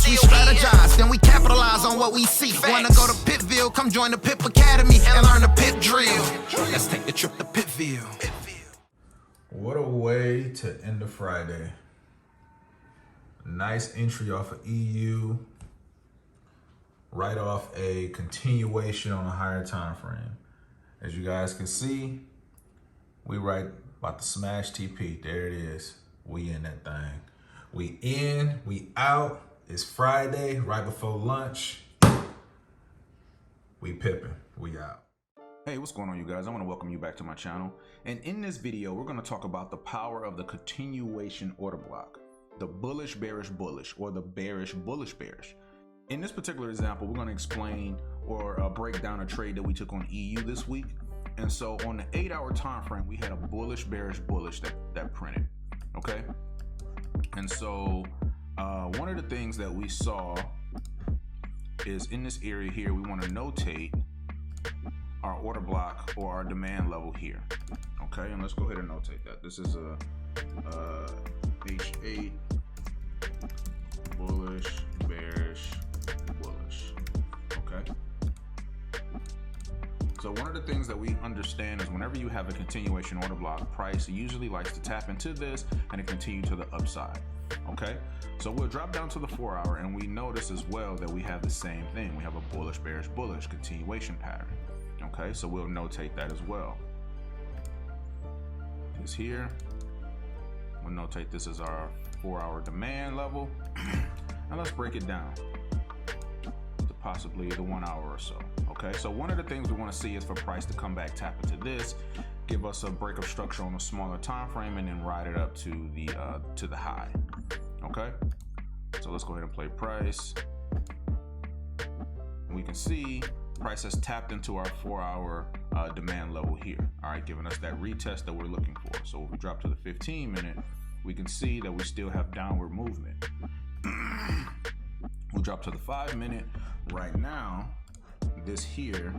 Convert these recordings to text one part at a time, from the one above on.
First we strategize, then we capitalize on what we see. Wanna go to Pitville? Come join the Pip Academy and learn the Pip drill. Let's take the trip to Pitville. What a way to end the Friday. Nice entry off of EU. Right off a continuation on a higher time frame. As you guys can see, we right about to smash TP. There it is. We in that thing. We in, we out. It's Friday, right before lunch. We pipping, we out. Hey, what's going on, you guys? I want to welcome you back to my channel. And in this video, we're going to talk about the power of the continuation order block, the bullish bearish bullish, or the bearish bullish bearish. In this particular example, we're going to explain or break down a trade that we took on EU this week. And so on the 8-hour time frame, we had a bullish bearish bullish that printed. Okay. And so one of the things that we saw is in this area here, we want to notate our order block or our demand level here. Okay, and let's go ahead and notate that. This is a H8 bullish bearish bullish. Okay. So one of the things that we understand is whenever you have a continuation order block, price usually likes to tap into this and it continue to the upside. Okay, so we'll drop down to the 4-hour and we notice as well that we have the same thing. We have a bullish bearish bullish continuation pattern. Okay, so we'll notate that as well. This here, we'll notate this is our 4-hour demand level. And let's break it down to possibly the 1 hour or so. Okay, so one of the things we want to see is for price to come back, tap into this, give us a break of structure on a smaller time frame, and then ride it up to the high. Okay, so let's go ahead and play price. And we can see price has tapped into our 4-hour demand level here. All right, giving us that retest that we're looking for. So if we drop to the 15-minute, we can see that we still have downward movement. We'll drop to the 5-minute. Right now, this here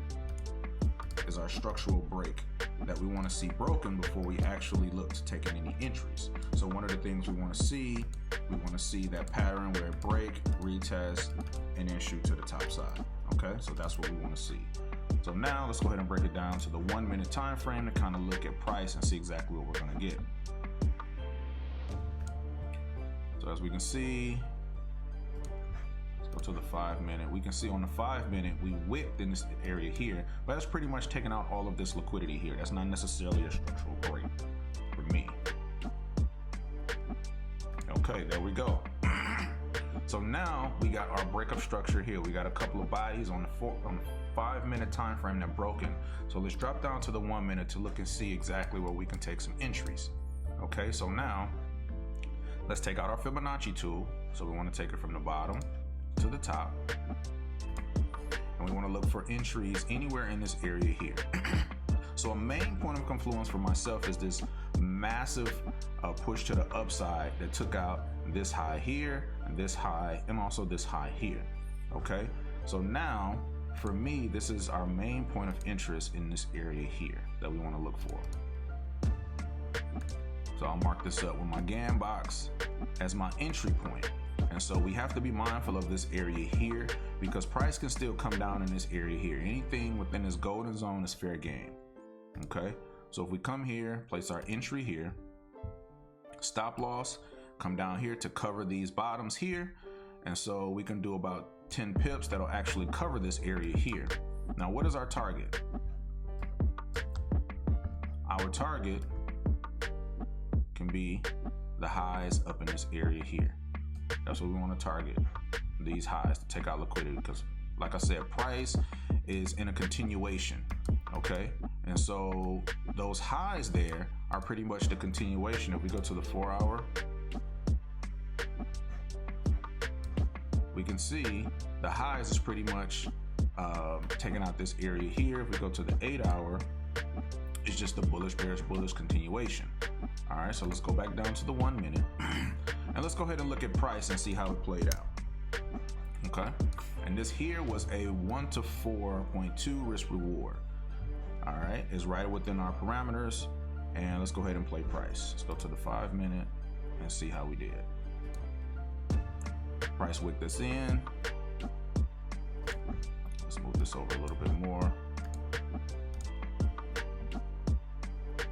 is our structural break that we want to see broken before we actually look to take in any entries. So one of the things we want to see that pattern where it break, retest, and then shoot to the top side. Okay, so that's what we want to see. So now let's go ahead and break it down to the 1-minute time frame to kind of look at price and see exactly what we're going to get. So as we can see, go to the 5-minute. We can see on the 5-minute we wicked in this area here, but that's pretty much taking out all of this liquidity here. That's not necessarily a structural break for me. Okay, there we go. So now we got our breakup structure here. We got a couple of buys on the 5-minute time frame that broken. So let's drop down to the 1-minute to look and see exactly where we can take some entries. Okay, so now let's take out our Fibonacci tool. So we want to take it from the bottom to the top, and we want to look for entries anywhere in this area here. So a main point of confluence for myself is this massive push to the upside that took out this high here, and this high, and also this high here. Okay, so now for me, this is our main point of interest in this area here that we want to look for. So I'll mark this up with my GAN box as my entry point. And so we have to be mindful of this area here because price can still come down in this area here. Anything within this golden zone is fair game. Okay, so if we come here, place our entry here, stop loss, come down here to cover these bottoms here. And so we can do about 10 pips that'll actually cover this area here. Now, what is our target? Our target can be the highs up in this area here. That's what we want to target, these highs, to take out liquidity, because like I said, price is in a continuation. Okay, and so those highs there are pretty much the continuation. If we go to the 4-hour, we can see the highs is pretty much taking out this area here. If we go to the 8-hour, it's just the bullish bearish bullish continuation. All right, so let's go back down to the 1-minute and let's go ahead and look at price and see how it played out. Okay, and this here was a 1 to 4.2 risk reward. All right, it's right within our parameters, and let's go ahead and play price. Let's go to the 5-minute and see how we did. Price wick this in. Let's move this over a little bit more.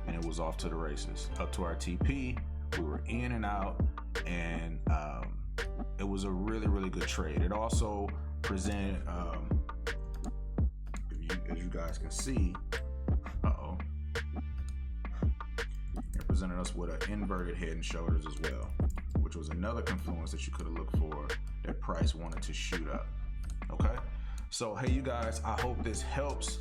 And it was off to the races. Up to our TP, we were in and out, and it was a really, really good trade. It also presented, as you guys can see, it presented us with an inverted head and shoulders as well, which was another confluence that you could have looked for that price wanted to shoot up. Okay, so hey, you guys, I hope this helps.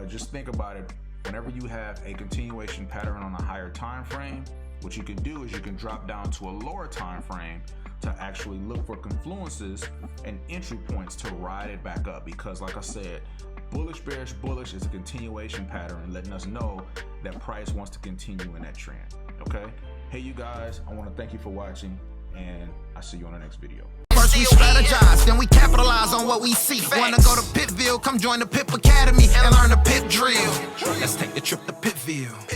Just think about it. Whenever you have a continuation pattern on a higher time frame, what you can do is you can drop down to a lower time frame to actually look for confluences and entry points to ride it back up. Because like I said, bullish, bearish, bullish is a continuation pattern, letting us know that price wants to continue in that trend. Okay, hey you guys, I want to thank you for watching, and I'll see you on the next video. First we strategize, then we capitalize on what we see. Wanna go to Pitville? Come join the Pip Academy and learn the Pip drill. Let's take the trip to Pitville.